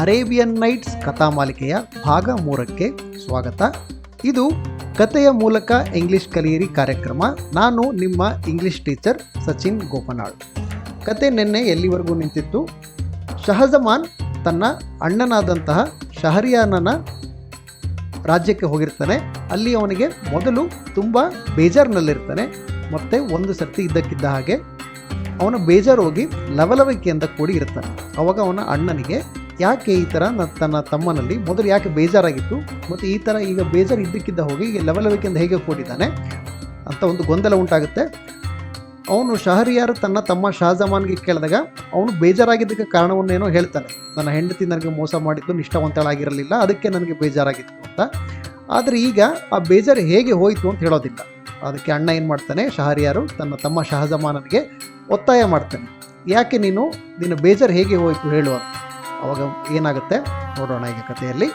Arabian knights ಕಥಾಮಾಲಿಕೆಯ ಭಾಗ 3ಕ್ಕೆ ಸ್ವಾಗತ. ಇದು ಕಥೆಯ ಮೂಲಕ ಇಂಗ್ಲಿಷ್ ಕಲಿಯಿರಿ ಕಾರ್ಯಕ್ರಮ. ನಾನು ನಿಮ್ಮ ಇಂಗ್ಲಿಷ್ ಟೀಚರ್ ಸಚಿನ್ ಗೋಪನಾಳ್. ಕತೆ ನಿನ್ನೆ ಎಲ್ಲಿವರೆಗೂ ನಿಂತಿತ್ತು? ಶಹಜಮಾನ್ ತನ್ನ ಅಣ್ಣನಾದಂತಹ ಶಹರಿಯಾರನ ರಾಜ್ಯಕ್ಕೆ ಹೋಗಿರ್ತಾನೆ. ಅಲ್ಲಿ ಅವನಿಗೆ ಮೊದಲು ತುಂಬ ಬೇಜಾರಿನಲ್ಲಿರ್ತಾನೆ. ಮತ್ತು ಒಂದು ಸರ್ತಿ ಇದ್ದಕ್ಕಿದ್ದ ಹಾಗೆ ಅವನ ಬೇಜಾರು ಹೋಗಿ ಲವಲವಿಕೆಯಿಂದ ಕೂಡಿ ಇರ್ತಾನೆ. ಅವಾಗ ಅವನ ಅಣ್ಣನಿಗೆ ಯಾಕೆ ಈ ಥರ ತನ್ನ ತಮ್ಮನಲ್ಲಿ ಮೊದಲು ಯಾಕೆ ಬೇಜಾರಾಗಿತ್ತು ಮತ್ತು ಈ ಥರ ಈಗ ಬೇಜಾರು ಇದ್ದಕ್ಕಿದ್ದ ಹೋಗಿ ಈಗ ಲವಲವಿಕೆಯಿಂದ ಹೇಗೆ ಕೂಡಿದ್ದಾನೆ ಅಂತ ಒಂದು ಗೊಂದಲ ಉಂಟಾಗುತ್ತೆ. ಅವನು ಶಹರಿಯಾರ್ ತನ್ನ ತಮ್ಮ ಶಹಜಮಾನ್ಗೆ ಕೇಳಿದಾಗ ಅವನು ಬೇಜಾರಾಗಿದ್ದಕ್ಕೆ ಕಾರಣವನ್ನೇನೋ ಹೇಳ್ತಾನೆ. ನನ್ನ ಹೆಂಡತಿ ನನಗೆ ಮೋಸ ಮಾಡಿದ್ದು ನಿಷ್ಠಾವಂತಳಾಗಿರಲಿಲ್ಲ, ಅದಕ್ಕೆ ನನಗೆ ಬೇಜಾರಾಗಿತ್ತು ಅಂತ. ಆದರೆ ಈಗ ಆ ಬೇಜಾರು ಹೇಗೆ ಹೋಯಿತು ಅಂತ ಹೇಳೋದಿಲ್ಲ. ಅದಕ್ಕೆ ಅಣ್ಣ ಏನು ಮಾಡ್ತಾನೆ, ಶಹರಿಯಾರು ತನ್ನ ತಮ್ಮ ಶಹಜಮಾನನಿಗೆ ಒತ್ತಾಯ ಮಾಡ್ತಾನೆ, ಯಾಕೆ ನಿನ್ನ ಬೇಜಾರು ಹೇಗೆ ಹೋಯಿತು ಹೇಳುವ. ಅವಾಗ ಏನಾಗುತ್ತೆ ನೋಡೋಣ ಈಗ ಕಥೆಯಲ್ಲಿ.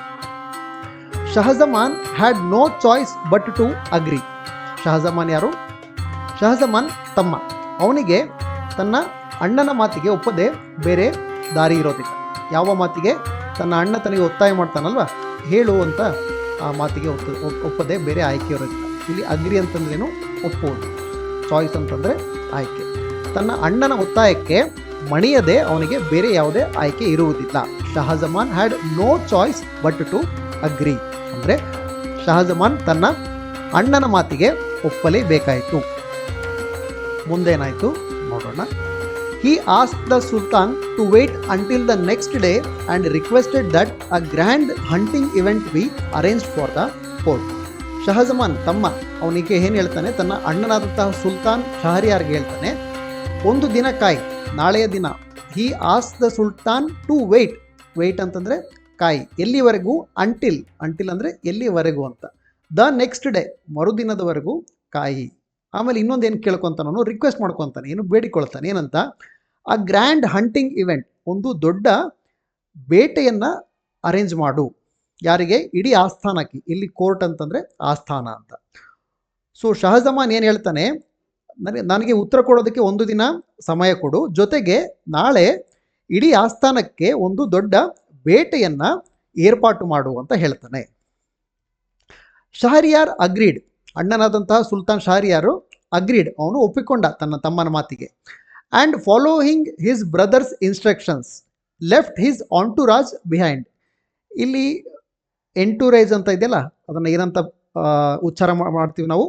Shahzaman had no choice but to agree. Shahzaman ಯಾರು? ಶಹಜಮಾನ್ ತಮ್ಮ. ಅವನಿಗೆ ತನ್ನ ಅಣ್ಣನ ಮಾತಿಗೆ ಒಪ್ಪದೆ ಬೇರೆ ದಾರಿ ಇರೋದಿಲ್ಲ. ಯಾವ ಮಾತಿಗೆ? ತನ್ನ ಅಣ್ಣ ತನಗೆ ಒತ್ತಾಯ ಮಾಡ್ತಾನಲ್ವ, ಹೇಳು ಅಂತ ಆ ಮಾತಿಗೆ ಒಪ್ಪದೆ ಬೇರೆ ಆಯ್ಕೆ ಇರೋದಿಲ್ಲ. ಇಲ್ಲಿ ಅಗ್ರಿ ಅಂತಂದ್ರೇನು? ಒಪ್ಪುವುದು. ಚಾಯ್ಸ್ ಅಂತಂದರೆ ಆಯ್ಕೆ. ತನ್ನ ಅಣ್ಣನ ಒತ್ತಾಯಕ್ಕೆ ಮಣಿಯದೆ ಅವನಿಗೆ ಬೇರೆ ಯಾವುದೇ ಆಯ್ಕೆ ಇರುವುದಿಲ್ಲ. Shahzaman had no choice but to agree ಅಂದರೆ ಶಹಜಮಾನ್ ತನ್ನ ಅಣ್ಣನ ಮಾತಿಗೆ ಒಪ್ಪಲೇಬೇಕಾಯಿತು. ಮುಂದೇನಾಯಿತು ನೋಡೋಣ. He asked the Sultan to wait until the next day and requested that a grand hunting event be arranged for the court. ಶಹಜಮಾನ್ ತಮ್ಮ ಅವನಿಗೆ ಏನು ಹೇಳ್ತಾನೆ, ತನ್ನ ಅಣ್ಣನಾದಂತಹ ಸುಲ್ತಾನ್ ಶಹರಿಯಾರ್ಗೆ ಹೇಳ್ತಾನೆ, ಒಂದು ದಿನ ಕಾಯಿ, ನಾಳೆಯ ದಿನ. He ask the sultan to wait. Wait ಅಂತಂದರೆ ಕಾಯಿ. ಎಲ್ಲಿವರೆಗೂ? ಅಂಟಿಲ್ ಅಂದರೆ ಎಲ್ಲಿವರೆಗೂ ಅಂತ. ದ ನೆಕ್ಸ್ಟ್ ಡೇ, ಮರುದಿನದವರೆಗೂ ಕಾಯಿ. ಆಮೇಲೆ ಇನ್ನೊಂದೇನು ಕೇಳ್ಕೊತಾನೆ, ಅವನು ರಿಕ್ವೆಸ್ಟ್ ಮಾಡ್ಕೊತಾನೆ, ಏನು ಬೇಡಿಕೊಳ್ತಾನೆ, ಏನಂತ? ಆ ಗ್ರ್ಯಾಂಡ್ ಹಂಟಿಂಗ್ ಇವೆಂಟ್, ಒಂದು ದೊಡ್ಡ ಬೇಟೆಯನ್ನು ಅರೇಂಜ್ ಮಾಡು. ಯಾರಿಗೆ? ಇಡೀ ಆಸ್ಥಾನಕ್ಕೆ. ಇಲ್ಲಿ ಕೋರ್ಟ್ ಅಂತಂದರೆ ಆಸ್ಥಾನ ಅಂತ. ಸೊ ಶಹಜಮಾನ್ ಏನು ಹೇಳ್ತಾನೆ, ನನಗೆ ಉತ್ತರ ಕೊಡೋದಕ್ಕೆ ಒಂದು ದಿನ ಸಮಯ ಕೊಡು, ಜೊತೆಗೆ ನಾಳೆ ಇಡೀ ಆಸ್ಥಾನಕ್ಕೆ ಒಂದು ದೊಡ್ಡ ಬೇಟೆಯನ್ನು ಏರ್ಪಾಟು ಮಾಡು ಅಂತ ಹೇಳ್ತಾನೆ. Shahryar agreed. ಅಣ್ಣನಾದಂತಹ ಸುಲ್ತಾನ್ ಶಹರಿಯಾರು ಅಗ್ರೀಡ್, ಅವನು ಒಪ್ಪಿಕೊಂಡ ತನ್ನ ತಮ್ಮನ ಮಾತಿಗೆ. And following his brother's instructions left his entourage behind. ಇಲ್ಲಿ ಎಂಟುರೇಜ್ ಅಂತ ಇದೆಯಲ್ಲ, ಅದನ್ನು ಏನಂತ ಉಚ್ಚಾರ ಮಾಡ್ತೀವಿ ನಾವು?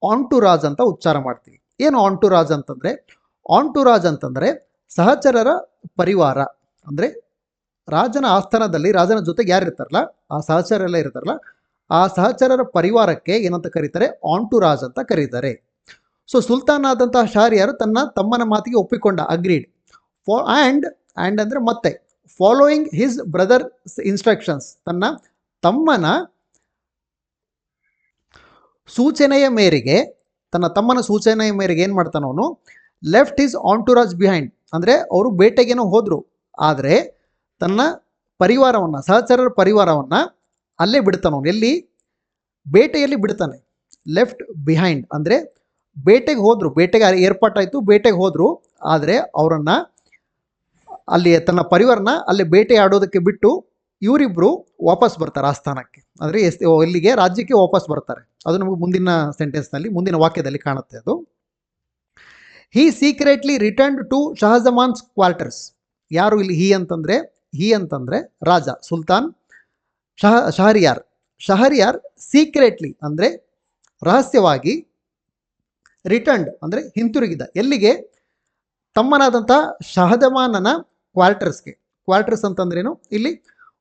ಆಂಟುರಾಜ್ ಅಂತ ಉಚ್ಚಾರ ಮಾಡ್ತೀವಿ. ಏನು ಆಂಟುರಾಜ್ ಅಂತಂದರೆ? ಆಂಟುರಾಜ್ ಅಂತಂದರೆ ಸಹಚರರ ಪರಿವಾರ. ಅಂದರೆ ರಾಜನ ಆಸ್ಥಾನದಲ್ಲಿ ರಾಜನ ಜೊತೆಗೆ ಯಾರು ಇರ್ತಾರಲ್ಲ, ಆ ಸಹಚರೆಲ್ಲ ಇರ್ತಾರಲ್ಲ, ಆ ಸಹಚರರ ಪರಿವಾರಕ್ಕೆ ಏನಂತ ಕರೀತಾರೆ? ಆಂಟುರಾಜ್ ಅಂತ ಕರೀತಾರೆ. ಸೊ ಸುಲ್ತಾನ್ ಆದಂತಹ ಶಹರಿಯಾರು ತನ್ನ ತಮ್ಮನ ಮಾತಿಗೆ ಒಪ್ಪಿಕೊಂಡ, ಅಗ್ರೀಡ್. ಆ್ಯಂಡ್ ಅಂದರೆ ಮತ್ತೆ ಫಾಲೋಯಿಂಗ್ ಹಿಸ್ ಬ್ರದರ್ ಇನ್ಸ್ಟ್ರಕ್ಷನ್ಸ್, ತನ್ನ ತಮ್ಮನ ಸೂಚನೆಯ ಮೇರೆಗೆ, ತನ್ನ ತಮ್ಮನ ಸೂಚನೆಯ ಮೇರೆಗೆ ಏನು ಮಾಡ್ತಾನೆ ಅವನು? ಲೆಫ್ಟ್ ಹಿಸ್ ಆಂಟುರಾಜ್ ಬಿಹೈಂಡ್ ಅಂದರೆ ಅವರು ಬೇಟೆಗೇನೋ ಹೋದರು, ಆದರೆ ತನ್ನ ಪರಿವಾರವನ್ನು, ಸಹಚರರ ಪರಿವಾರವನ್ನು ಅಲ್ಲೇ ಬಿಡ್ತಾನೆ ಅವನು. ಎಲ್ಲಿ? ಬೇಟೆಯಲ್ಲಿ ಬಿಡ್ತಾನೆ. ಲೆಫ್ಟ್ ಬಿಹೈಂಡ್ ಅಂದರೆ ಬೇಟೆಗೆ ಹೋದರು, ಬೇಟೆಗೆ ಏರ್ಪಾಟಾಯಿತು, ಬೇಟೆಗೆ ಹೋದರು, ಆದರೆ ಅವರನ್ನು ಅಲ್ಲಿ ತನ್ನ ಪರಿವಾರನ ಅಲ್ಲಿ ಬೇಟೆ ಆಡೋದಕ್ಕೆ ಬಿಟ್ಟು ಇವರಿಬ್ಬರು ವಾಪಸ್ ಬರ್ತಾರೆ ಆಸ್ಥಾನಕ್ಕೆ. ಅಂದರೆ ಇಲ್ಲಿಗೆ ರಾಜ್ಯಕ್ಕೆ ವಾಪಸ್ ಬರ್ತಾರೆ. ಅದು ನಮಗೆ ಮುಂದಿನ ಸೆಂಟೆನ್ಸ್ನಲ್ಲಿ, ಮುಂದಿನ ವಾಕ್ಯದಲ್ಲಿ ಕಾಣುತ್ತೆ ಅದು. ಹಿ ಸೀಕ್ರೆಟ್ಲಿ ರಿಟರ್ನ್ಡ್ ಟು ಶಹಜಮಾನ್ಸ್ ಕ್ವಾರ್ಟರ್ಸ್. ಯಾರು ಇಲ್ಲಿ ಹಿ ಅಂತಂದರೆ ರಾಜ ಸುಲ್ತಾನ್ ಶಹರಿಯಾರ್. ಶಹರಿಯಾರ್ ಸೀಕ್ರೆಟ್ಲಿ ಅಂದರೆ ರಹಸ್ಯವಾಗಿ, ರಿಟರ್ನ್ಡ್ ಅಂದರೆ ಹಿಂತಿರುಗಿದ. ಎಲ್ಲಿಗೆ? ತಮ್ಮನಾದಂಥ ಶಹಜಮಾನನ ಕ್ವಾರ್ಟರ್ಸ್ಗೆ. ಕ್ವಾರ್ಟರ್ಸ್ ಅಂತಂದ್ರೇನು? ಇಲ್ಲಿ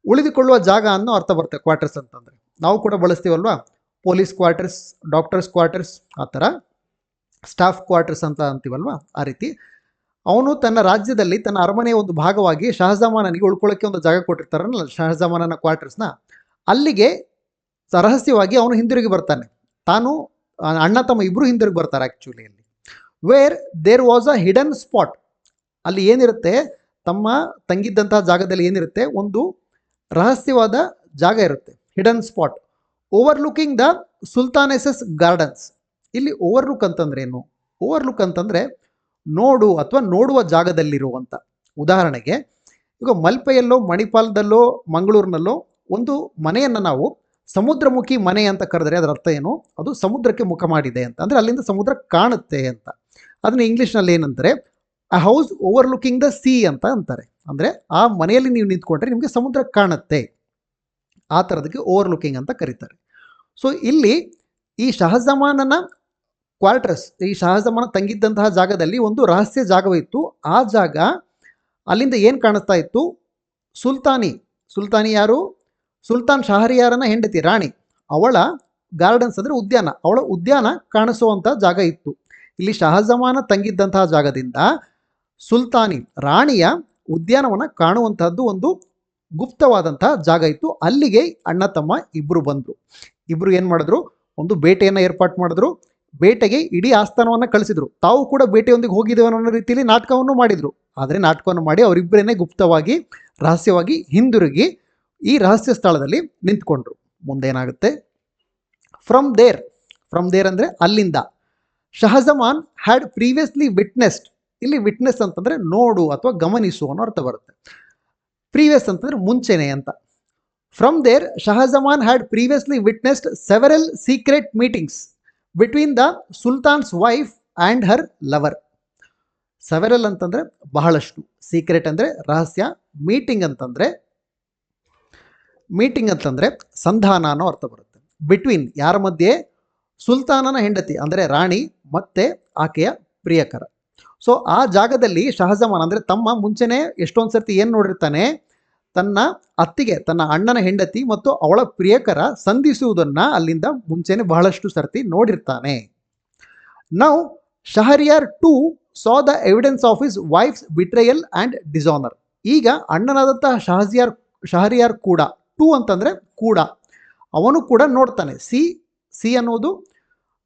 ಉಳಿದುಕೊಳ್ಳುವ ಜಾಗ ಅನ್ನೋ ಅರ್ಥ ಬರುತ್ತೆ ಕ್ವಾರ್ಟರ್ಸ್ ಅಂತಂದರೆ. ನಾವು ಕೂಡ ಬಳಸ್ತೀವಲ್ವಾ, ಪೊಲೀಸ್ ಕ್ವಾರ್ಟರ್ಸ್, ಡಾಕ್ಟರ್ಸ್ ಕ್ವಾರ್ಟರ್ಸ್, ಆ ಥರ ಸ್ಟಾಫ್ ಕ್ವಾರ್ಟರ್ಸ್ ಅಂತ ಅಂತೀವಲ್ವಾ, ಆ ರೀತಿ. ಅವನು ತನ್ನ ರಾಜ್ಯದಲ್ಲಿ ತನ್ನ ಅರಮನೆಯ ಒಂದು ಭಾಗವಾಗಿ ಶಹಜಮಾನನಿಗೆ ಉಳ್ಕೊಳ್ಳೋಕ್ಕೆ ಒಂದು ಜಾಗ ಕೊಟ್ಟಿರ್ತಾರಲ್ಲ, ಶಹಜಮಾನನ ಕ್ವಾರ್ಟರ್ಸ್ನ, ಅಲ್ಲಿಗೆ ರಹಸ್ಯವಾಗಿ ಅವನು ಹಿಂದಿರುಗಿ ಬರ್ತಾನೆ. ತಾನು ಅಣ್ಣ ತಮ್ಮ ಇಬ್ಬರು ಹಿಂದಿರುಗಿ ಬರ್ತಾರೆ ಆ್ಯಕ್ಚುಲಿ. ಅಲ್ಲಿ where there was a hidden spot. ಅಲ್ಲಿ ಏನಿರುತ್ತೆ, ತಮ್ಮ ತಂಗಿದ್ದಂತಹ ಜಾಗದಲ್ಲಿ ಏನಿರುತ್ತೆ, ಒಂದು ರಹಸ್ಯವಾದ ಜಾಗ ಇರುತ್ತೆ, hidden spot. Overlooking the sultaness's gardens. ಇಲ್ಲಿ ಓವರ್ಲುಕ್ ಅಂತಂದ್ರೆ ಏನು? ಓವರ್ಲುಕ್ ಅಂತಂದರೆ ನೋಡು ಅಥವಾ ನೋಡುವ ಜಾಗದಲ್ಲಿರುವಂಥ. ಉದಾಹರಣೆಗೆ ಈಗ ಮಲ್ಪೆಯಲ್ಲೋ ಮಣಿಪಾಲದಲ್ಲೋ ಮಂಗಳೂರಿನಲ್ಲೋ ಒಂದು ಮನೆಯನ್ನು ನಾವು ಸಮುದ್ರಮುಖಿ ಮನೆ ಅಂತ ಕರೆದ್ರೆ ಅದರ ಅರ್ಥ ಏನು? ಅದು ಸಮುದ್ರಕ್ಕೆ ಮುಖ ಮಾಡಿದೆ ಅಂತ, ಅಂದರೆ ಅಲ್ಲಿಂದ ಸಮುದ್ರ ಕಾಣುತ್ತೆ ಅಂತ. ಅದನ್ನ ಇಂಗ್ಲೀಷ್ನಲ್ಲಿ ಏನಂತಾರೆ, a house over looking the C ಅಂತ ಅಂತಾರೆ. ಅಂದರೆ ಆ ಮನೆಯಲ್ಲಿ ನೀವು ನಿಂತ್ಕೊಂಡ್ರೆ ನಿಮಗೆ ಸಮುದ್ರ ಕಾಣುತ್ತೆ, ಆ ಥರದಕ್ಕೆ ಓವರ್ ಲುಕಿಂಗ್ ಅಂತ ಕರೀತಾರೆ. ಸೊ ಇಲ್ಲಿ ಈ ಶಹಜಮಾನನ ಕ್ವಾರ್ಟರ್ಸ್, ಈ ಶಹಜಮಾನ ತಂಗಿದ್ದಂತಹ ಜಾಗದಲ್ಲಿ ಒಂದು ರಹಸ್ಯ ಜಾಗವಿತ್ತು. ಆ ಜಾಗ ಅಲ್ಲಿಂದ ಏನು ಕಾಣಿಸ್ತಾ ಇತ್ತು? ಸುಲ್ತಾನಿ ಯಾರು? ಸುಲ್ತಾನ್ ಶಹರಿಯಾರನ ಹೆಂಡತಿ ರಾಣಿ, ಅವಳ ಗಾರ್ಡನ್ಸ್ ಅಂದರೆ ಉದ್ಯಾನ, ಅವಳ ಉದ್ಯಾನ ಕಾಣಿಸುವಂಥ ಜಾಗ ಇತ್ತು. ಇಲ್ಲಿ ಶಹಜಮಾನ ತಂಗಿದ್ದಂತಹ ಜಾಗದಿಂದ ಸುಲ್ತಾನಿ ರಾಣಿಯ ಉದ್ಯಾನವನ್ನು ಕಾಣುವಂತಹದ್ದು ಒಂದು ಗುಪ್ತವಾದಂತಹ ಜಾಗ ಇತ್ತು. ಅಲ್ಲಿಗೆ ಅಣ್ಣ ತಮ್ಮ ಇಬ್ಬರು ಬಂದರು. ಇಬ್ಬರು ಏನು ಮಾಡಿದ್ರು? ಒಂದು ಬೇಟೆಯನ್ನು ಏರ್ಪಾటు ಮಾಡಿದ್ರು. ಬೇಟೆಗೆ ಇಡೀ ಆಸ್ಥಾನವನ್ನು ಕಳಿಸಿದ್ರು. ತಾವು ಕೂಡ ಬೇಟೆಯೊಂದಿಗೆ ಹೋಗಿದ್ದೇವೆ ಅನ್ನೋ ರೀತಿಯಲ್ಲಿ ನಾಟಕವನ್ನು ಮಾಡಿದರು. ಆದರೆ ನಾಟಕವನ್ನು ಮಾಡಿ ಅವರಿಬ್ಬರನ್ನೇ ಗುಪ್ತವಾಗಿ ರಹಸ್ಯವಾಗಿ ಹಿಂದಿರುಗಿ ಈ ರಹಸ್ಯ ಸ್ಥಳದಲ್ಲಿ ನಿಂತ್ಕೊಂಡ್ರು. ಮುಂದೆ ಏನಾಗುತ್ತೆ? ಫ್ರಮ್ ದೇರ್ ಅಂದರೆ ಅಲ್ಲಿಂದ, ಶಹಜಮಾನ್ ಹ್ಯಾಡ್ ಪ್ರೀವಿಯಸ್ಲಿ ವಿಟ್ನೆಸ್ಡ್, ಇಲ್ಲಿ ವಿಟ್ನೆಸ್ ಅಂತಂದರೆ ನೋಡು ಅಥವಾ ಗಮನಿಸು ಅನ್ನೋ ಅರ್ಥ ಬರುತ್ತೆ. ಪ್ರೀವಿಯಸ್ ಅಂತಂದರೆ ಮುಂಚೆನೆ ಅಂತ. From there Shahzaman had previously witnessed several secret meetings between the sultan's wife and her lover. Several ಅಂತಂದರೆ ಬಹಳಷ್ಟು, ಸೀಕ್ರೆಟ್ ಅಂದರೆ ರಹಸ್ಯ, ಮೀಟಿಂಗ್ ಅಂತಂದರೆ ಸಂಧಾನ ಅನ್ನೋ ಅರ್ಥ ಬರುತ್ತೆ. ಬಿಟ್ವೀನ್ ಯಾರ ಮಧ್ಯೆ? ಸುಲ್ತಾನನ ಹೆಂಡತಿ ಅಂದರೆ ರಾಣಿ ಮತ್ತು ಆಕೆಯ ಪ್ರಿಯಕರ. ಸೊ ಆ ಜಾಗದಲ್ಲಿ ಶಹಜಮಾನ್ ಅಂದರೆ ತಮ್ಮ ಮುಂಚೆನೇ ಎಷ್ಟೊಂದು ಸರ್ತಿ ಏನು ನೋಡಿರ್ತಾನೆ? ತನ್ನ ಅತ್ತಿಗೆ, ತನ್ನ ಅಣ್ಣನ ಹೆಂಡತಿ ಮತ್ತು ಅವಳ ಪ್ರಿಯಕರ ಸಂಧಿಸುವುದನ್ನು ಅಲ್ಲಿಂದ ಮುಂಚೆನೆ ಬಹಳಷ್ಟು ಸರ್ತಿ ನೋಡಿರ್ತಾನೆ. Now Shahryar too saw the evidence of his wife's betrayal and dishonor. ಈಗ ಅಣ್ಣನಾದಂತಹ ಶಹರಿಯಾರ್ ಕೂಡ, ಟು ಅಂತಂದರೆ ಕೂಡ, ಅವನು ಕೂಡ ನೋಡ್ತಾನೆ. ಸಿ ಅನ್ನೋದು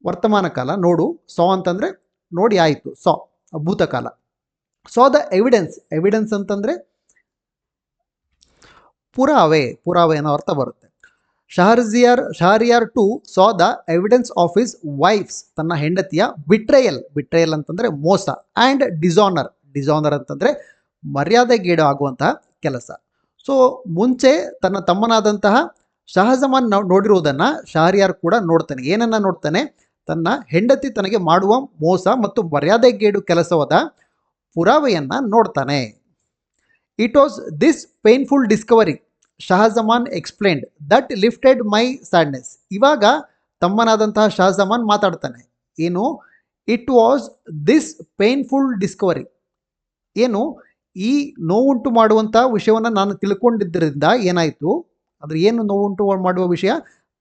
ವರ್ತಮಾನ ಕಾಲ, ನೋಡು. ಸಾ ಅಂತಂದರೆ ನೋಡಿ ಆಯಿತು, ಭೂತಕಾಲ. ಸಾ ದ ಎವಿಡೆನ್ಸ್ ಅಂತಂದರೆ ಪುರಾವೆ ಅನ್ನೋ ಅರ್ಥ ಬರುತ್ತೆ. Shahryar to saw the evidence of his wives, ತನ್ನ ಹೆಂಡತಿಯ ಬಿಟ್ರೇಯಲ್ ಅಂತಂದರೆ ಮೋಸ, ಆ್ಯಂಡ್ ಡಿಸಾನರ್ ಅಂತಂದರೆ ಮರ್ಯಾದೆಗೇಡು ಆಗುವಂತಹ ಕೆಲಸ. ಸೊ ಮುಂಚೆ ತನ್ನ ತಮ್ಮನಾದಂತಹ ಶಹಜಮಾನ್ ನೋಡಿರುವುದನ್ನು ಶಹರಿಯಾರ್ ಕೂಡ ನೋಡ್ತಾನೆ. ಏನನ್ನ ನೋಡ್ತಾನೆ? ತನ್ನ ಹೆಂಡತಿ ತನಗೆ ಮಾಡುವ ಮೋಸ ಮತ್ತು ಮರ್ಯಾದೆಗೇಡು ಕೆಲಸವಾದ ಪುರಾವೆಯನ್ನು ನೋಡ್ತಾನೆ. It was this painful discovery Shahzaman explained that lifted my sadness. ಇವಾಗ ತಮ್ಮನಾದಂತಹ ಶಹಜಮಾನ್ ಮಾತಾಡ್ತಾನೆ. ಏನು? It was this painful discovery, ಏನು ಈ ನೋವುಂಟು ಮಾಡುವಂಥ ವಿಷಯವನ್ನು ನಾನು ತಿಳ್ಕೊಂಡಿದ್ದರಿಂದ ಏನಾಯಿತು ಅಂದರೆ, ಏನು ನೋವುಂಟು ಮಾಡುವ ವಿಷಯ?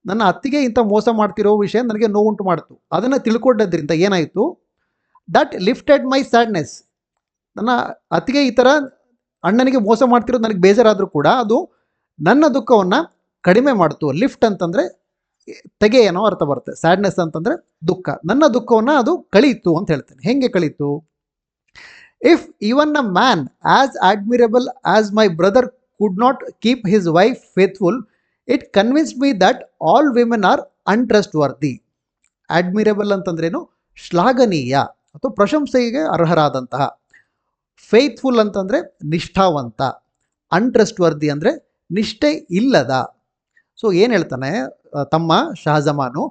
ನನ್ನ ಅತ್ತಿಗೆ ಇಂಥ ಮೋಸ ಮಾಡ್ತಿರೋ ವಿಷಯ ನನಗೆ ನೋವುಂಟು ಮಾಡಿತು. ಅದನ್ನು ತಿಳ್ಕೊಂಡದ್ರಿಂದ ಏನಾಯಿತು? ದಟ್ ಲಿಫ್ಟೆಡ್ ಮೈ ಸ್ಯಾಡ್ನೆಸ್, ನನ್ನ ಅತ್ತಿಗೆ ಈ ಥರ ಅಣ್ಣನಿಗೆ ಮೋಸ ಮಾಡ್ತಿರೋದು ನನಗೆ ಬೇಜಾರಾದರೂ ಕೂಡ ಅದು ನನ್ನ ದುಃಖವನ್ನು ಕಡಿಮೆ ಮಾಡ್ತು. ಲಿಫ್ಟ್ ಅಂತಂದರೆ ತೆಗೆ ಏನೋ ಅರ್ಥ ಬರುತ್ತೆ. ಸ್ಯಾಡ್ನೆಸ್ ಅಂತಂದರೆ ದುಃಖ. ನನ್ನ ದುಃಖವನ್ನು ಅದು ಕಳೀತು ಅಂತ ಹೇಳ್ತೇನೆ. ಹೆಂಗೆ ಕಳೀತು? If even a man as admirable as my brother could not keep his wife faithful, it convinced me that all women are untrustworthy. Admirable ಅಂತಂದ್ರೇನು? ಶ್ಲಾಘನೀಯ ಅಥವಾ ಪ್ರಶಂಸೆಗೆ ಅರ್ಹರಾದಂತಹ. ಫೇತ್ಫುಲ್ ಅಂತಂದರೆ ನಿಷ್ಠಾವಂತ. ಅನ್ಟ್ರಸ್ಟ್ ವರ್ದಿ ಅಂದರೆ ನಿಷ್ಠೆ ಇಲ್ಲದ. ಸೊ ಏನು ಹೇಳ್ತಾನೆ ತಮ್ಮ ಶಹಜಮಾನು?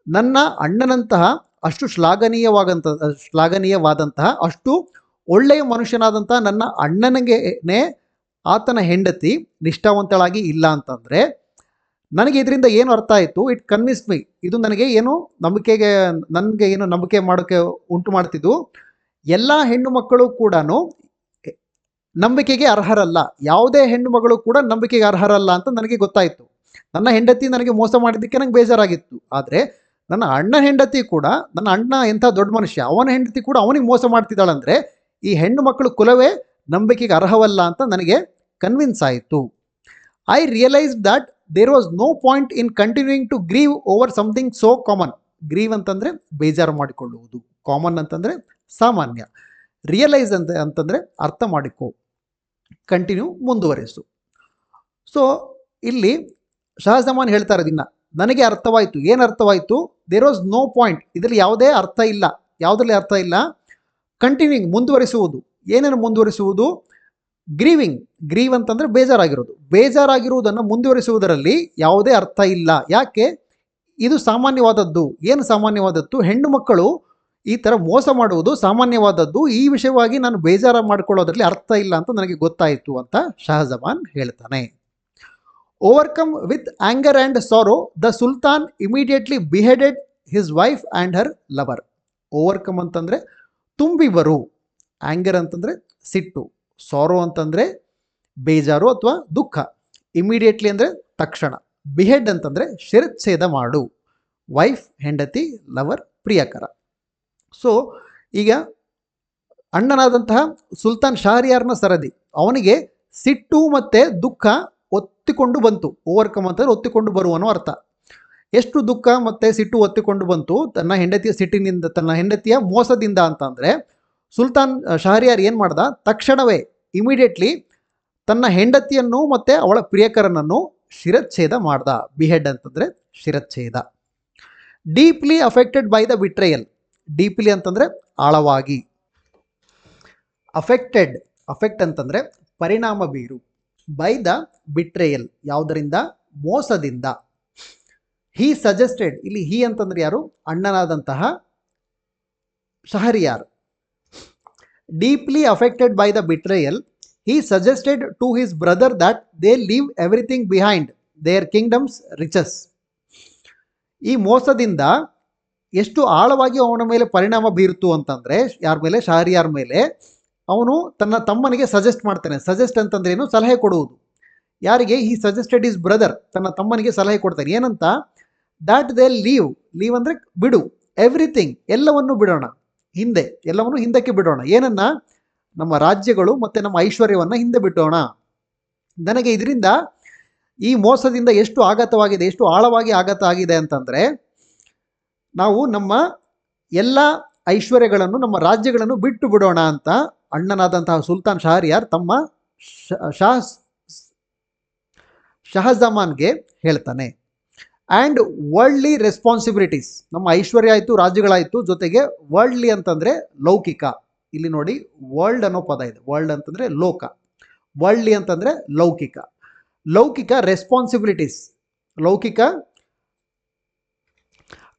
ನನ್ನ ಅಣ್ಣನಂತಹ ಅಷ್ಟು ಶ್ಲಾಘನೀಯವಾದಂತಹ ಅಷ್ಟು ಒಳ್ಳೆಯ ಮನುಷ್ಯನಾದಂತಹ ನನ್ನ ಅಣ್ಣನಿಗೆ ಆತನ ಹೆಂಡತಿ ನಿಷ್ಠಾವಂತಳಾಗಿ ಇಲ್ಲ ಅಂತಂದರೆ ನನಗೆ ಇದರಿಂದ ಏನು ಅರ್ಥ ಆಯಿತು? ಇಟ್ ಕನ್ವಿನ್ಸ್ ಮೀ, ಇದು ನನಗೆ ಏನು ನಂಬಿಕೆ ಮಾಡೋಕ್ಕೆ ಉಂಟು ಮಾಡ್ತಿದ್ದು, ಎಲ್ಲ ಹೆಣ್ಣು ಮಕ್ಕಳು ಕೂಡ ನಂಬಿಕೆಗೆ ಅರ್ಹರಲ್ಲ, ಯಾವುದೇ ಹೆಣ್ಣು ಮಗಳು ಕೂಡ ನಂಬಿಕೆಗೆ ಅರ್ಹರಲ್ಲ ಅಂತ ನನಗೆ ಗೊತ್ತಾಯಿತು. ನನ್ನ ಹೆಂಡತಿ ನನಗೆ ಮೋಸ ಮಾಡಿದ್ದಕ್ಕೆ ನನಗೆ ಬೇಜಾರಾಗಿತ್ತು. ಆದರೆ ನನ್ನ ಅಣ್ಣ ಹೆಂಡತಿ ಕೂಡ, ನನ್ನ ಅಣ್ಣ ಎಂಥ ದೊಡ್ಡ ಮನುಷ್ಯ, ಅವನ ಹೆಂಡತಿ ಕೂಡ ಅವನಿಗೆ ಮೋಸ ಮಾಡ್ತಿದ್ದಾಳಂದರೆ ಈ ಹೆಣ್ಣು ಮಕ್ಕಳು ಕುಲವೇ ನಂಬಿಕೆಗೆ ಅರ್ಹವಲ್ಲ ಅಂತ ನನಗೆ ಕನ್ವಿನ್ಸ್ ಆಯಿತು. I realise that there was no point in continuing to grieve over something so common. Grieve ಅಂತಂದರೆ ಬೇಜಾರು ಮಾಡಿಕೊಳ್ಳುವುದು, ಕಾಮನ್ ಅಂತಂದರೆ ಸಾಮಾನ್ಯ, ರಿಯಲೈಸ್ ಅಂತಂದರೆ ಅರ್ಥ ಮಾಡಿಕೊ, ಕಂಟಿನ್ಯೂ ಮುಂದುವರಿಸು. ಸೊ ಇಲ್ಲಿ ಶಹಜಮಾನ್ ಹೇಳ್ತಾ ಇರೋದಿನ್ನ ನನಗೆ ಅರ್ಥವಾಯಿತು. ಏನು ಅರ್ಥವಾಯಿತು? ದೇರ್ ವಾಸ್ ನೋ ಪಾಯಿಂಟ್, ಇದರಲ್ಲಿ ಯಾವುದೇ ಅರ್ಥ ಇಲ್ಲ. ಯಾವುದರಲ್ಲಿ ಅರ್ಥ ಇಲ್ಲ? ಕಂಟಿನ್ಯೂಯಿಂಗ್ ಮುಂದುವರಿಸುವುದು. ಏನೇನು ಮುಂದುವರಿಸುವುದು? ಗ್ರೀವಿಂಗ್, ಗ್ರೀವ್ ಅಂತಂದರೆ ಬೇಜಾರಾಗಿರೋದು. ಬೇಜಾರಾಗಿರುವುದನ್ನು ಮುಂದುವರಿಸುವುದರಲ್ಲಿ ಯಾವುದೇ ಅರ್ಥ ಇಲ್ಲ. ಯಾಕೆ? ಇದು ಸಾಮಾನ್ಯವಾದದ್ದು. ಏನು ಸಾಮಾನ್ಯವಾದದ್ದು? ಹೆಣ್ಣು ಮಕ್ಕಳು ಈ ಥರ ಮೋಸ ಮಾಡುವುದು ಸಾಮಾನ್ಯವಾದದ್ದು. ಈ ವಿಷಯವಾಗಿ ನಾನು ಬೇಜಾರು ಮಾಡಿಕೊಳ್ಳೋದ್ರಲ್ಲಿ ಅರ್ಥ ಇಲ್ಲ ಅಂತ ನನಗೆ ಗೊತ್ತಾಯಿತು ಅಂತ ಶಹಜಹಾನ್ ಹೇಳ್ತಾನೆ. Overcome with anger and sorrow the sultan immediately beheaded his wife and her lover. Overcome ಅಂತಂದರೆ ತುಂಬಿ ಬರು, ಆ್ಯಂಗರ್ ಅಂತಂದರೆ ಸಿಟ್ಟು, ಸಾರೋ ಅಂತಂದರೆ ಬೇಜಾರು ಅಥವಾ ದುಃಖ, ಇಮಿಡಿಯೇಟ್ಲಿ ಅಂದರೆ ತಕ್ಷಣ, ಬಿಹೆಡ್ ಅಂತಂದರೆ ಶಿರಚ್ಛೇದ ಮಾಡು, ವೈಫ್ ಹೆಂಡತಿ, ಲವರ್ ಪ್ರಿಯಕರ. ಸೊ ಈಗ ಅಣ್ಣನಾದಂತಹ ಸುಲ್ತಾನ್ ಶಹರ್ಯಾರ್ನ ಸರದಿ, ಅವನಿಗೆ ಸಿಟ್ಟು ಮತ್ತು ದುಃಖ ಒತ್ತಿಕೊಂಡು ಬಂತು. ಓವರ್ಕಮ್ ಅಂತಂದರೆ ಒತ್ತಿಕೊಂಡು ಬರುವನೋ ಅರ್ಥ. ಎಷ್ಟು ದುಃಖ ಮತ್ತು ಸಿಟ್ಟು ಒತ್ತಿಕೊಂಡು ಬಂತು ತನ್ನ ಹೆಂಡತಿಯ ಸಿಟ್ಟಿನಿಂದ, ತನ್ನ ಹೆಂಡತಿಯ ಮೋಸದಿಂದ ಅಂತಂದರೆ ಸುಲ್ತಾನ್ ಶಹರ್ಯಾರ್ ಏನು ಮಾಡ್ದ? ತಕ್ಷಣವೇ ಇಮಿಡಿಯೇಟ್ಲಿ ತನ್ನ ಹೆಂಡತಿಯನ್ನು ಮತ್ತು ಅವಳ ಪ್ರಿಯಕರನನ್ನು ಶಿರಚ್ಛೇದ ಮಾಡ್ದ. ಬಿಹೆಡ್ ಅಂತಂದರೆ ಶಿರಚ್ಛೇದ. Deeply affected by the betrayal. Deeply ಅಂತಂದರೆ ಆಳವಾಗಿ. ಅಫೆಕ್ಟೆಡ್, ಅಫೆಕ್ಟ್ ಅಂತಂದರೆ ಪರಿಣಾಮ ಬೀರು. ಬೈ ದ ಬಿಟ್ರೇಯಲ್, ಯಾವುದರಿಂದ? ಮೋಸದಿಂದ. ಹಿ ಸಜೆಸ್ಟೆಡ್, ಇಲ್ಲಿ ಹಿ ಅಂತಂದ್ರೆ ಯಾರು? ಅಣ್ಣನಾದಂತಹ Shahryar. Deeply affected by the betrayal, he suggested to his brother that they leave everything behind, their kingdom's riches. ಈ ಮೋಸದಿಂದ ಎಷ್ಟು ಆಳವಾಗಿ ಅವನ ಮೇಲೆ ಪರಿಣಾಮ ಬೀರ್ತು ಅಂತಂದರೆ, ಯಾರ ಮೇಲೆ? ಶಹರ್ಯಾರ್ ಮೇಲೆ. ಅವನು ತನ್ನ ತಮ್ಮನಿಗೆ ಸಜೆಸ್ಟ್ ಮಾಡ್ತಾನೆ. ಸಜೆಸ್ಟ್ ಅಂತಂದ್ರೆ ಏನು? ಸಲಹೆ ಕೊಡುವುದು. ಯಾರಿಗೆ? ಹಿ ಸಜೆಸ್ಟೆಡ್ ಇಸ್ ಬ್ರದರ್, ತನ್ನ ತಮ್ಮನಿಗೆ ಸಲಹೆ ಕೊಡ್ತಾನೆ. ಏನಂತ? ದಾಟ್ ದೇ ಲೀವ್, ಲೀವ್ ಅಂದರೆ ಬಿಡು, ಎವ್ರಿಥಿಂಗ್, ಎಲ್ಲವನ್ನು ಬಿಡೋಣ, ಹಿಂದೆ, ಎಲ್ಲವನ್ನು ಹಿಂದಕ್ಕೆ ಬಿಡೋಣ. ಏನನ್ನ? ನಮ್ಮ ರಾಜ್ಯಗಳು ಮತ್ತು ನಮ್ಮ ಐಶ್ವರ್ಯವನ್ನು ಹಿಂದೆ ಬಿಟ್ಟೋಣ. ನನಗೆ ಇದರಿಂದ, ಈ ಮೋಸದಿಂದ ಎಷ್ಟು ಆಘಾತವಾಗಿದೆ, ಎಷ್ಟು ಆಳವಾಗಿ ಆಘಾತ ಆಗಿದೆ ಅಂತಂದರೆ, ನಾವು ನಮ್ಮ ಎಲ್ಲ ಐಶ್ವರ್ಯಗಳನ್ನು, ನಮ್ಮ ರಾಜ್ಯಗಳನ್ನು ಬಿಟ್ಟು ಬಿಡೋಣ ಅಂತ ಅಣ್ಣನಾದಂತಹ ಸುಲ್ತಾನ್ ಶಹರ್ಯಾರ್ ತಮ್ಮ ಶಹಜಹಾನ್ಗೆ ಹೇಳ್ತಾನೆ. ಆ್ಯಂಡ್ ವರ್ಲ್ಡ್ಲಿ ರೆಸ್ಪಾನ್ಸಿಬಿಲಿಟೀಸ್, ನಮ್ಮ ಐಶ್ವರ್ಯ ಆಯಿತು, ರಾಜ್ಯಗಳಾಯಿತು, ಜೊತೆಗೆ ವರ್ಲ್ಡ್ಲಿ ಅಂತಂದರೆ ಲೌಕಿಕ. ಇಲ್ಲಿ ನೋಡಿ, ವರ್ಲ್ಡ್ ಅನ್ನೋ ಪದ ಇದೆ. ವರ್ಲ್ಡ್ ಅಂತಂದರೆ ಲೋಕ, ವರ್ಲ್ಡ್ಲಿ ಅಂತಂದರೆ ಲೌಕಿಕ. ಲೌಕಿಕ ರೆಸ್ಪಾನ್ಸಿಬಿಲಿಟೀಸ್, ಲೌಕಿಕ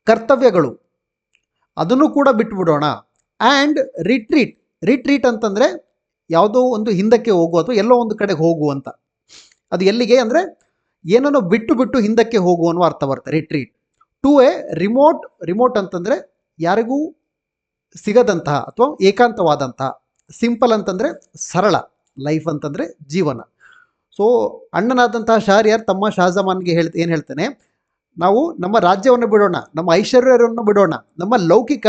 ಕರ್ತವ್ಯಗಳು, ಅದನ್ನು ಕೂಡ ಬಿಟ್ಟುಬಿಡೋಣ. ಆ್ಯಂಡ್ ರಿಟ್ರೀಟ್, ರಿಟ್ರೀಟ್ ಅಂತಂದರೆ ಯಾವುದೋ ಒಂದು ಹಿಂದಕ್ಕೆ ಹೋಗು ಅಥವಾ ಎಲ್ಲೋ ಒಂದು ಕಡೆಗೆ ಹೋಗು ಅಂತ. ಅದು ಎಲ್ಲಿಗೆ ಅಂದರೆ ಏನನ್ನು ಬಿಟ್ಟು ಬಿಟ್ಟು ಹಿಂದಕ್ಕೆ ಹೋಗು ಅನ್ನೋ ಅರ್ಥ ಬರುತ್ತೆ retreat. To a remote, remote ಅಂತಂದರೆ ಯಾರಿಗೂ ಸಿಗದಂತಹ ಅಥವಾ ಏಕಾಂತವಾದಂತಹ. ಸಿಂಪಲ್ ಅಂತಂದರೆ ಸರಳ, ಲೈಫ್ ಅಂತಂದರೆ ಜೀವನ. ಸೊ ಅಣ್ಣನಾದಂತಹ ಶಹರ್ಯಾರ್ ತಮ್ಮ ಶಹಜಹಾನ್ಗೆ ಏನು ಹೇಳ್ತಾನೆ? ನಾವು ನಮ್ಮ ರಾಜ್ಯವನ್ನು ಬಿಡೋಣ, ನಮ್ಮ ಐಶ್ವರ್ಯವನ್ನು ಬಿಡೋಣ, ನಮ್ಮ ಲೌಕಿಕ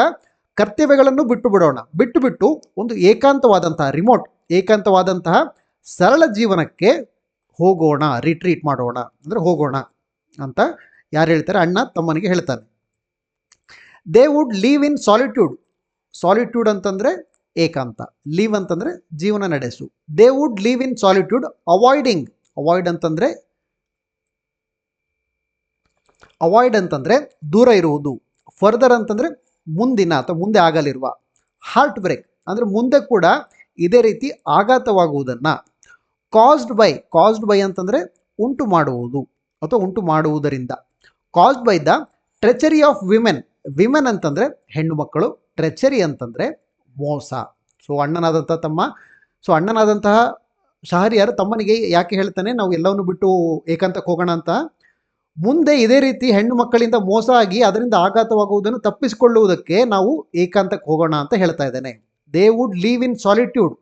ಕರ್ತವ್ಯಗಳನ್ನು ಬಿಟ್ಟು ಬಿಡೋಣ, ಬಿಟ್ಟು ಬಿಟ್ಟು ಒಂದು ಏಕಾಂತವಾದಂತಹ, ರಿಮೋಟ್, ಏಕಾಂತವಾದಂತಹ ಸರಳ ಜೀವನಕ್ಕೆ ಹೋಗೋಣ, ರಿಟ್ರೀಟ್ ಮಾಡೋಣ, ಅಂದರೆ ಹೋಗೋಣ ಅಂತ ಯಾರು ಹೇಳ್ತಾರೆ? ಅಣ್ಣ ತಮ್ಮನಿಗೆ ಹೇಳ್ತಾನೆ. They would leave in solitude. Solitude ಅಂತಂದರೆ ಏಕಾಂತ, ಲೀವ್ ಅಂತಂದರೆ ಜೀವನ ನಡೆಸು. They would leave in solitude avoiding, avoid ಅಂತಂದರೆ ಅವಾಯ್ಡ್ ಅಂತಂದರೆ ದೂರ ಇರುವುದು. ಫರ್ದರ್ ಅಂತಂದರೆ ಮುಂದಿನ ಅಥವಾ ಮುಂದೆ ಆಗಲಿರುವ. ಹಾರ್ಟ್ ಬ್ರೇಕ್ ಅಂದರೆ ಮುಂದೆ ಕೂಡ ಇದೇ ರೀತಿ ಆಘಾತವಾಗುವುದನ್ನು. ಕಾಸ್ಡ್ ಬೈ, ಕಾಸ್ಡ್ ಬೈ ಅಂತಂದರೆ ಉಂಟು ಮಾಡುವುದು ಅಥವಾ ಉಂಟು ಮಾಡುವುದರಿಂದ. Caused by the treachery of women. Women ಅಂತಂದರೆ ಹೆಣ್ಣು ಮಕ್ಕಳು, ಟ್ರೆಚರಿ ಅಂತಂದರೆ ಮೋಸ. ಸೊ ಅಣ್ಣನಾದಂತಹ ಶಹರ್ಯಾರ್ ತಮ್ಮನಿಗೆ ಯಾಕೆ ಹೇಳ್ತಾನೆ ನಾವು ಎಲ್ಲವನ್ನು ಬಿಟ್ಟು ಏಕಾಂತಕ್ಕೆ ಹೋಗೋಣ ಅಂತ? ಮುಂದೆ ಇದೇ ರೀತಿ ಹೆಣ್ಣು ಮಕ್ಕಳಿಂದ ಮೋಸ ಆಗಿ ಅದರಿಂದ ಆಘಾತವಾಗುವುದನ್ನು ತಪ್ಪಿಸಿಕೊಳ್ಳುವುದಕ್ಕೆ ನಾವು ಏಕಾಂತಕ್ಕೆ ಹೋಗೋಣ ಅಂತ ಹೇಳ್ತಾ ಇದ್ದಾನೆ. They would leave in solitude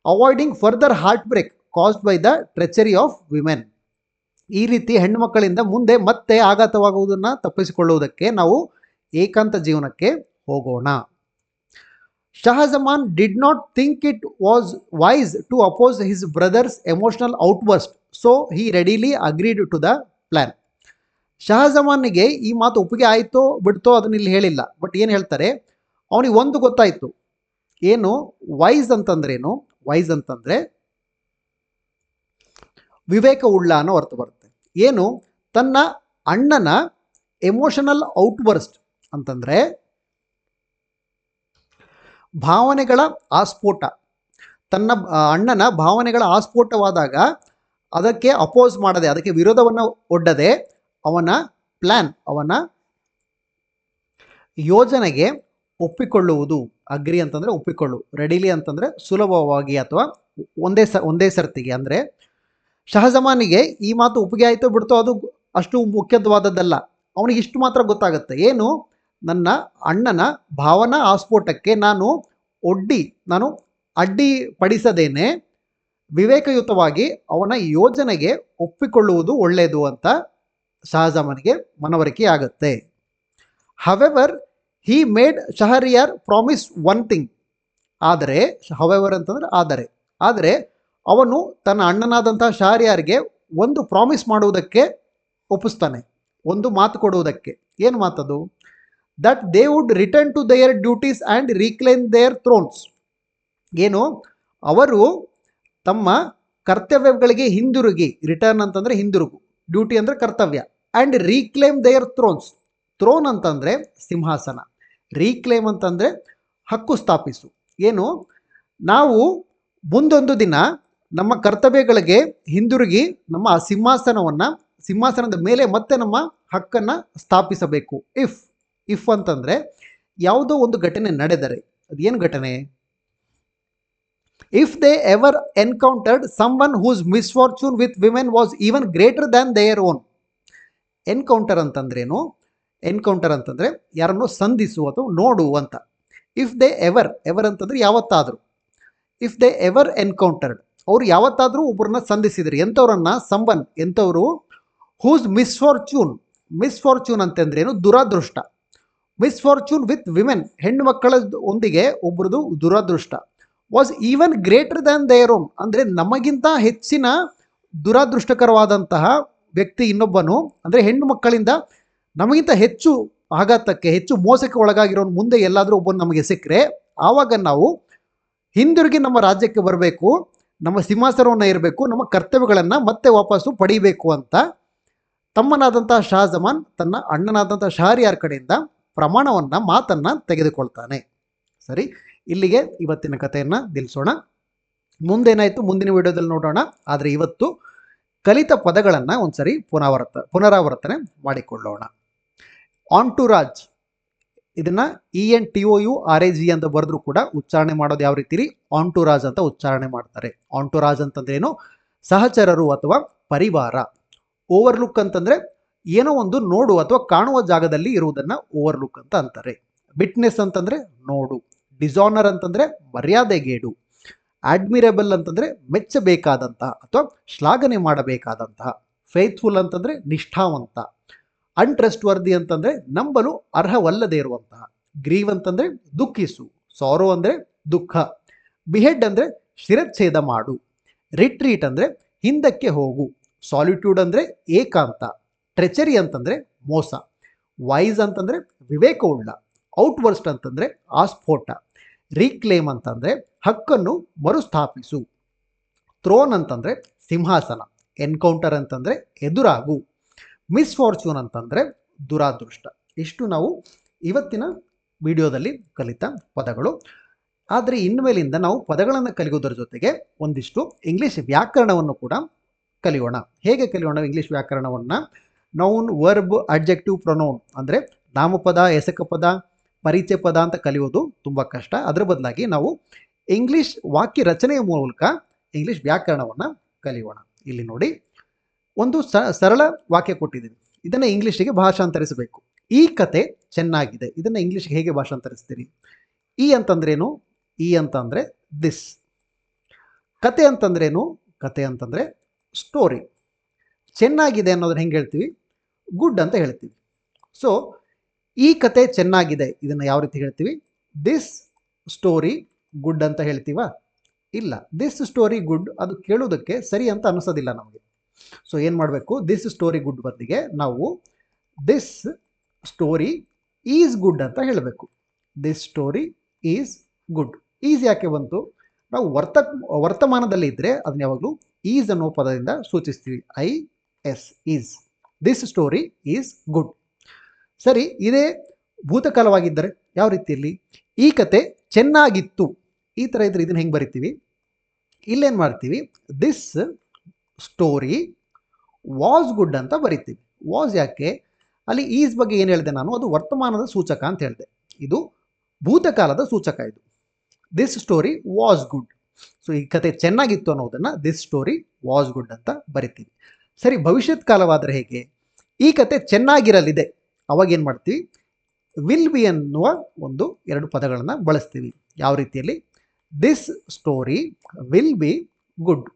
avoiding further heartbreak caused by the treachery of women. ಈ ರೀತಿ ಹೆಣ್ಣು ಮಕ್ಕಳಿಂದ ಮುಂದೆ ಮತ್ತೆ ಆಘಾತವಾಗುವುದನ್ನು ತಪ್ಪಿಸಿಕೊಳ್ಳುವುದಕ್ಕೆ ನಾವು ಏಕಾಂತ ಜೀವನಕ್ಕೆ ಹೋಗೋಣ. Shahjahan did not think it was wise to oppose his brother's emotional outburst, so he readily agreed to the plan. ಶಹಜಹಾನ್ಗೆ ಈ ಮಾತು ಒಪ್ಪಿಗೆ ಆಯಿತೋ ಬಿಡ್ತೋ ಅದನ್ನ ಇಲ್ಲಿ ಹೇಳಿಲ್ಲ. ಬಟ್ ಏನು ಹೇಳ್ತಾರೆ, ಅವನಿಗೆ ಒಂದು ಗೊತ್ತಾಯಿತು. ಏನು? ವೈಸ್ ಅಂತಂದ್ರೇನು? ವೈಸ್ ಅಂತಂದರೆ ವಿವೇಕ ಉಳ್ಳ ಅನ್ನೋ ಅರ್ಥ ಬರುತ್ತೆ. ಏನು? ತನ್ನ ಅಣ್ಣನ ಎಮೋಷನಲ್ ಔಟ್ಬರ್ಸ್ಟ್ ಅಂತಂದರೆ ಭಾವನೆಗಳ ಆಸ್ಫೋಟ, ತನ್ನ ಅಣ್ಣನ ಭಾವನೆಗಳ ಆಸ್ಫೋಟವಾದಾಗ ಅದಕ್ಕೆ ಅಪೋಸ್ ಮಾಡದೆ, ಅದಕ್ಕೆ ವಿರೋಧವನ್ನು ಒಡ್ಡದೆ ಅವನ ಪ್ಲಾನ್, ಅವನ ಯೋಜನೆಗೆ ಒಪ್ಪಿಕೊಳ್ಳುವುದು. ಅಗ್ರಿ ಅಂತಂದರೆ ಒಪ್ಪಿಕೊಳ್ಳು, ರೆಡಿಲಿ ಅಂತಂದರೆ ಸುಲಭವಾಗಿ ಅಥವಾ ಒಂದೇ ಸರ್ತಿಗೆ. ಅಂದರೆ ಶಹಜಮಾನಿಗೆ ಈ ಮಾತು ಒಪ್ಪಿಗೆ ಆಯಿತೋ ಬಿಡ್ತೋ ಅದು ಅಷ್ಟು ಮುಖ್ಯವಾದದ್ದಲ್ಲ. ಅವನಿಗೆ ಇಷ್ಟು ಮಾತ್ರ ಗೊತ್ತಾಗುತ್ತೆ, ಏನು, ನನ್ನ ಅಣ್ಣನ ಭಾವನಾ ಆಸ್ಫೋಟಕ್ಕೆ ನಾನು ಅಡ್ಡಿಪಡಿಸದೇನೆ ವಿವೇಕಯುತವಾಗಿ ಅವನ ಯೋಜನೆಗೆ ಒಪ್ಪಿಕೊಳ್ಳುವುದು ಒಳ್ಳೆಯದು ಅಂತ ಶಹಜಮಾನಿಗೆ ಮನವರಿಕೆ ಆಗುತ್ತೆ. However he made Shahryar promise one thing. ಆದರೆ ಹವೆವರ್ ಅಂತಂದರೆ ಆದರೆ ಅವನು ತನ್ನ ಅಣ್ಣನಾದಂತಹ ಶಹರಿಯಾರ್ಗೆ ಒಂದು ಪ್ರಾಮಿಸ್ ಮಾಡುವುದಕ್ಕೆ ಒಪ್ಪಿಸ್ತಾನೆ, ಒಂದು ಮಾತು ಕೊಡುವುದಕ್ಕೆ. ಏನು ಮಾತದು? That they would return to their duties and reclaim their thrones. ಏನು, ಅವರು ತಮ್ಮ ಕರ್ತವ್ಯಗಳಿಗೆ ಹಿಂದಿರುಗಿ, ರಿಟರ್ನ್ ಅಂತಂದರೆ ಹಿಂದಿರುಗು, ಡ್ಯೂಟಿ ಅಂದರೆ ಕರ್ತವ್ಯ, and reclaim their Thrones. Throne ಅಂತಂದರೆ ಸಿಂಹಾಸನ, ರೀಕ್ಲೈಮ್ ಅಂತಂದರೆ ಹಕ್ಕು ಸ್ಥಾಪಿಸು. ಏನು, ನಾವು ಮುಂದೊಂದು ದಿನ ನಮ್ಮ ಕರ್ತವ್ಯಗಳಿಗೆ ಹಿಂದಿರುಗಿ ನಮ್ಮ ಸಿಂಹಾಸನದ ಮೇಲೆ ಮತ್ತೆ ನಮ್ಮ ಹಕ್ಕನ್ನು ಸ್ಥಾಪಿಸಬೇಕು. ಇಫ್ ಅಂತಂದರೆ ಯಾವುದೋ ಒಂದು ಘಟನೆ ನಡೆದರೆ, ಅದೇನು ಘಟನೆ? If they ever encountered someone whose misfortune with women was even greater than their own. Encounter ಅಂತಂದ್ರೇನು? ಎನ್ಕೌಂಟರ್ ಅಂತಂದರೆ ಯಾರನ್ನು ಸಂಧಿಸು ಅಥವಾ ನೋಡು ಅಂತ. ಇಫ್ ದೇ ಎವರ್ ಅಂತಂದರೆ ಯಾವತ್ತಾದರೂ. ಇಫ್ ದೇ ಎವರ್ ಎನ್ಕೌಂಟರ್ಡ್, ಅವರು ಯಾವತ್ತಾದರೂ ಒಬ್ಬರನ್ನ ಸಂಧಿಸಿದ್ರು. ಎಂಥವ್ರನ್ನ? ಎಂಥವರು? ಹೂಸ್ ಮಿಸ್ಫಾರ್ಚೂನ್ ಅಂತಂದ್ರೇನು? ದುರಾದೃಷ್ಟ. ಮಿಸ್ಫಾರ್ಚೂನ್ ವಿತ್ ವಿಮೆನ್, ಹೆಣ್ಣು ಮಕ್ಕಳ ಒಂದಿಗೆ ಒಬ್ಬರದು ದುರಾದೃಷ್ಟ. Was even greater than their own, ಅಂದರೆ ನಮಗಿಂತ ಹೆಚ್ಚಿನ ದುರಾದೃಷ್ಟಕರವಾದಂತಹ ವ್ಯಕ್ತಿ ಇನ್ನೊಬ್ಬನು, ಅಂದರೆ ಹೆಣ್ಣು ಮಕ್ಕಳಿಂದ ನಮಗಿಂತ ಹೆಚ್ಚು ಆಘಾತಕ್ಕೆ, ಹೆಚ್ಚು ಮೋಸಕ್ಕೆ ಒಳಗಾಗಿರೋನು ಮುಂದೆ ಎಲ್ಲಾದರೂ ಒಬ್ಬನು ನಮಗೆ ಸಿಕ್ಕರೆ ಆವಾಗ ನಾವು ಹಿಂದಿರುಗಿ ನಮ್ಮ ರಾಜ್ಯಕ್ಕೆ ಬರಬೇಕು, ನಮ್ಮ ಸಿಂಹಾಸನವನ್ನು ಇರಬೇಕು, ನಮ್ಮ ಕರ್ತವ್ಯಗಳನ್ನು ಮತ್ತೆ ವಾಪಸ್ಸು ಪಡೀಬೇಕು ಅಂತ ತಮ್ಮನಾದಂತಹ ಶಹಜಮಾನ್ ತನ್ನ ಅಣ್ಣನಾದಂತಹ ಶಹರಿಯಾರ್ ಕಡೆಯಿಂದ ಮಾತನ್ನು ತೆಗೆದುಕೊಳ್ತಾನೆ. ಸರಿ, ಇಲ್ಲಿಗೆ ಇವತ್ತಿನ ಕಥೆಯನ್ನು ನಿಲ್ಲಿಸೋಣ. ಮುಂದೇನಾಯಿತು ಮುಂದಿನ ವಿಡಿಯೋದಲ್ಲಿ ನೋಡೋಣ. ಆದರೆ ಇವತ್ತು ಕಲಿತ ಪದಗಳನ್ನು ಒಂದ್ಸರಿ ಪುನರಾವರ್ತನೆ ಮಾಡಿಕೊಳ್ಳೋಣ. ಆಂಟುರಾಜ್, ಇದನ್ನು ENTOURAGE ಅಂತ ಬರೆದ್ರು ಕೂಡ ಉಚ್ಚಾರಣೆ ಮಾಡೋದು ಯಾವ ರೀತಿ? ಆಂಟುರಾಜ್ ಅಂತ ಉಚ್ಚಾರಣೆ ಮಾಡ್ತಾರೆ. ಆಂಟುರಾಜ್ ಅಂತಂದ್ರೆ ಏನು? ಸಹಚರರು ಅಥವಾ ಪರಿವಾರ. ಓವರ್ಲುಕ್ ಅಂತಂದ್ರೆ ಏನೋ ಒಂದು ನೋಡು ಅಥವಾ ಕಾಣುವ ಜಾಗದಲ್ಲಿ ಇರುವುದನ್ನು ಓವರ್ಲುಕ್ ಅಂತ ಅಂತಾರೆ. ಬಿಟ್ನೆಸ್ ಅಂತಂದ್ರೆ ನೋಡು. ಡಿಸಾನರ್ ಅಂತಂದ್ರೆ ಮರ್ಯಾದೆಗೇಡು. ಅಡ್ಮಿರಬಲ್ ಅಂತಂದ್ರೆ ಮೆಚ್ಚಬೇಕಾದಂತಹ ಅಥವಾ ಶ್ಲಾಘನೆ ಮಾಡಬೇಕಾದಂತಹ. ಫೇತ್ಫುಲ್ ಅಂತಂದ್ರೆ ನಿಷ್ಠಾವಂತ. ಅನ್ಟ್ರಸ್ಟ್ ವರ್ದಿ ಅಂತಂದ್ರೆ ನಂಬಲು ಅರ್ಹವಲ್ಲದೆ ಇರುವಂತಹ. ಗ್ರೀವ್ ಅಂತಂದ್ರೆ ದುಃಖಿಸು. ಸಾರೋ ಅಂದ್ರೆ ದುಃಖ. ಬಿಹೆಡ್ ಅಂದ್ರೆ ಶಿರಚ್ಛೇದ ಮಾಡು. ರಿಟ್ರೀಟ್ ಅಂದ್ರೆ ಹಿಂದಕ್ಕೆ ಹೋಗು. ಸಾಲಿಟ್ಯೂಡ್ ಅಂದ್ರೆ ಏಕಾಂತ. ಟ್ರೆಚರಿ ಅಂತಂದ್ರೆ ಮೋಸ. ವೈಸ್ ಅಂತಂದ್ರೆ ವಿವೇಕವುಳ್ಳ. ಔಟ್ವರ್ಸ್ಟ್ ಅಂತಂದ್ರೆ ಆಸ್ಫೋಟ. ರೀಕ್ಲೇಮ್ ಅಂತಂದ್ರೆ ಹಕ್ಕನ್ನು ಮರುಸ್ಥಾಪಿಸು. ಥ್ರೋನ್ ಅಂತಂದ್ರೆ ಸಿಂಹಾಸನ. ಎನ್ಕೌಂಟರ್ ಅಂತಂದ್ರೆ ಎದುರಾಗು. ಮಿಸ್ಫಾರ್ಚೂನ್ ಅಂತಂದರೆ ದುರಾದೃಷ್ಟ. ಇಷ್ಟು ನಾವು ಇವತ್ತಿನ ವಿಡಿಯೋದಲ್ಲಿ ಕಲಿತ ಪದಗಳು. ಆದರೆ ಇನ್ಮೇಲಿಂದ ನಾವು ಪದಗಳನ್ನು ಕಲಿಯೋದರ ಜೊತೆಗೆ ಒಂದಿಷ್ಟು ಇಂಗ್ಲೀಷ್ ವ್ಯಾಕರಣವನ್ನು ಕೂಡ ಕಲಿಯೋಣ. ಹೇಗೆ ಕಲಿಯೋಣ ಇಂಗ್ಲೀಷ್ ವ್ಯಾಕರಣವನ್ನು? ನೌನ್, ವರ್ಬ್, ಅಡ್ಜೆಕ್ಟಿವ್, ಪ್ರೊನೌನ್ ಅಂದರೆ ನಾಮಪದ, ಎಸಕ ಪದ, ಪರಿಚಯ ಪದ ಅಂತ ಕಲಿಯೋದು ತುಂಬ ಕಷ್ಟ. ಅದರ ಬದಲಾಗಿ ನಾವು ಇಂಗ್ಲೀಷ್ ವಾಕ್ಯ ರಚನೆಯ ಮೂಲಕ ಇಂಗ್ಲೀಷ್ ವ್ಯಾಕರಣವನ್ನು ಕಲಿಯೋಣ. ಇಲ್ಲಿ ನೋಡಿ, ಒಂದು ಸರಳ ವಾಕ್ಯ ಕೊಟ್ಟಿದ್ದೀನಿ. ಇದನ್ನು ಇಂಗ್ಲೀಷಿಗೆ ಭಾಷಾಂತರಿಸಬೇಕು. ಈ ಕತೆ ಚೆನ್ನಾಗಿದೆ. ಇದನ್ನು ಇಂಗ್ಲೀಷ್ಗೆ ಹೇಗೆ ಭಾಷಾಂತರಿಸ್ತೀರಿ? ಈ ಅಂತಂದ್ರೇನು? ಈ ಅಂತಂದರೆ ದಿಸ್. ಕತೆ ಅಂತಂದ್ರೇನು? ಕತೆ ಅಂತಂದರೆ ಸ್ಟೋರಿ. ಚೆನ್ನಾಗಿದೆ ಅನ್ನೋದನ್ನ ಹೆಂಗೆ ಹೇಳ್ತೀವಿ? ಗುಡ್ ಅಂತ ಹೇಳ್ತೀವಿ. ಸೊ ಈ ಕತೆ ಚೆನ್ನಾಗಿದೆ, ಇದನ್ನು ಯಾವ ರೀತಿ ಹೇಳ್ತೀವಿ? ದಿಸ್ ಸ್ಟೋರಿ ಗುಡ್ ಅಂತ ಹೇಳ್ತೀವಾ? ಇಲ್ಲ, ದಿಸ್ ಸ್ಟೋರಿ ಗುಡ್ ಅದು ಕೇಳೋದಕ್ಕೆ ಸರಿ ಅಂತ ಅನಿಸೋದಿಲ್ಲ ನಮಗೆ. ಸೊ ಏನು ಮಾಡಬೇಕು? ದಿಸ್ ಸ್ಟೋರಿ ಗುಡ್ ಬದಲಿಗೆ ನಾವು ದಿಸ್ ಸ್ಟೋರಿ ಈಸ್ ಗುಡ್ ಅಂತ ಹೇಳಬೇಕು. This story is good. Is ಯಾಕೆ ಬಂತು? ನಾವು ವರ್ತಮಾನದಲ್ಲಿ ಇದ್ದರೆ ಅದನ್ನ ಯಾವಾಗಲೂ ಈಸ್ ಅನ್ನೋ ಪದದಿಂದ ಸೂಚಿಸ್ತೀವಿ. IS, is. This story is good. ಸರಿ, ಇದೇ ಭೂತಕಾಲವಾಗಿದ್ದರೆ ಯಾವ ರೀತಿಯಲ್ಲಿ? ಈ ಕತೆ ಚೆನ್ನಾಗಿತ್ತು. ಈ ಥರ ಇದ್ರೆ ಇದನ್ನು ಹೆಂಗೆ ಬರಿತೀವಿ? ಇಲ್ಲೇನು ಮಾಡ್ತೀವಿ, ದಿಸ್ ಸ್ಟೋರಿ ವಾಸ್ ಗುಡ್ ಅಂತ ಬರಿತೀವಿ. ವಾಸ್ ಯಾಕೆ, ಅಲ್ಲಿ ಈಸ್ ಬಗ್ಗೆ ಏನು ಹೇಳಿದೆ ನಾನು, ಅದು ವರ್ತಮಾನದ ಸೂಚಕ ಅಂತ ಹೇಳಿದೆ. ಇದು ಭೂತಕಾಲದ ಸೂಚಕ. ಇದು this story was good. So ಈ ಕತೆ ಚೆನ್ನಾಗಿತ್ತು ಅನ್ನೋದನ್ನು ದಿಸ್ ಸ್ಟೋರಿ ವಾಸ್ ಗುಡ್ ಅಂತ ಬರಿತೀವಿ. ಸರಿ, ಭವಿಷ್ಯತ್ ಕಾಲವಾದರೆ ಹೇಗೆ, ಈ ಕತೆ ಚೆನ್ನಾಗಿರಲಿದೆ, ಅವಾಗ ಏನು ಮಾಡ್ತೀವಿ, ವಿಲ್ ಬಿ ಅನ್ನುವ ಒಂದು 2 ಪದಗಳನ್ನು ಬಳಸ್ತೀವಿ. ಯಾವ ರೀತಿಯಲ್ಲಿ, this story will be good.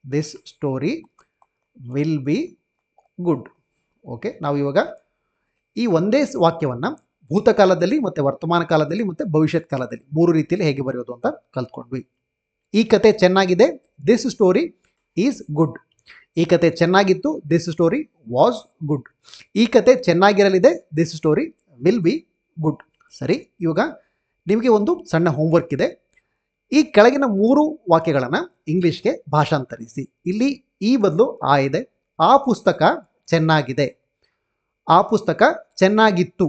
This story will be good. Okay, ನಾವು ಇವಾಗ ಈ ಒಂದೇ ವಾಕ್ಯವನ್ನು ಭೂತಕಾಲದಲ್ಲಿ ಮತ್ತು ವರ್ತಮಾನ ಕಾಲದಲ್ಲಿ ಮತ್ತು ಭವಿಷ್ಯತ್ ಕಾಲದಲ್ಲಿ 3 ರೀತಿಯಲ್ಲಿ ಹೇಗೆ ಬರೆಯೋದು ಅಂತ ಕಲ್ತ್ಕೊಂಡ್ವಿ. ಈ ಕತೆ ಚೆನ್ನಾಗಿದೆ, ದಿಸ್ ಸ್ಟೋರಿ ಈಸ್ ಗುಡ್. ಈ ಕತೆ ಚೆನ್ನಾಗಿತ್ತು, ದಿಸ್ ಸ್ಟೋರಿ ವಾಸ್ ಗುಡ್. ಈ ಕತೆ ಚೆನ್ನಾಗಿರಲಿದೆ, this story will be good. ಸರಿ, ಇವಾಗ ನಿಮಗೆ ಒಂದು ಸಣ್ಣ ಹೋಮ್ವರ್ಕ್ ಇದೆ. ಈ ಕೆಳಗಿನ 3 ವಾಕ್ಯಗಳನ್ನು ಇಂಗ್ಲಿಷ್ಗೆ ಭಾಷಾಂತರಿಸಿ. ಇಲ್ಲಿ ಈ ಬದಲು ಆ ಇದೆ. ಆ ಪುಸ್ತಕ ಚೆನ್ನಾಗಿದೆ, ಆ ಪುಸ್ತಕ ಚೆನ್ನಾಗಿತ್ತು,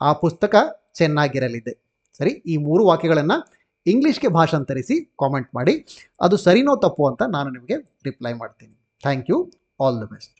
ಆ ಪುಸ್ತಕ ಚೆನ್ನಾಗಿರಲಿದೆ. ಸರಿ, ಈ 3 ವಾಕ್ಯಗಳನ್ನು ಇಂಗ್ಲಿಷ್ಗೆ ಭಾಷಾಂತರಿಸಿ ಕಾಮೆಂಟ್ ಮಾಡಿ. ಅದು ಸರಿನೋ ತಪ್ಪು ಅಂತ ನಾನು ನಿಮಗೆ ರಿಪ್ಲೈ ಮಾಡ್ತೀನಿ. Thank you. All the best.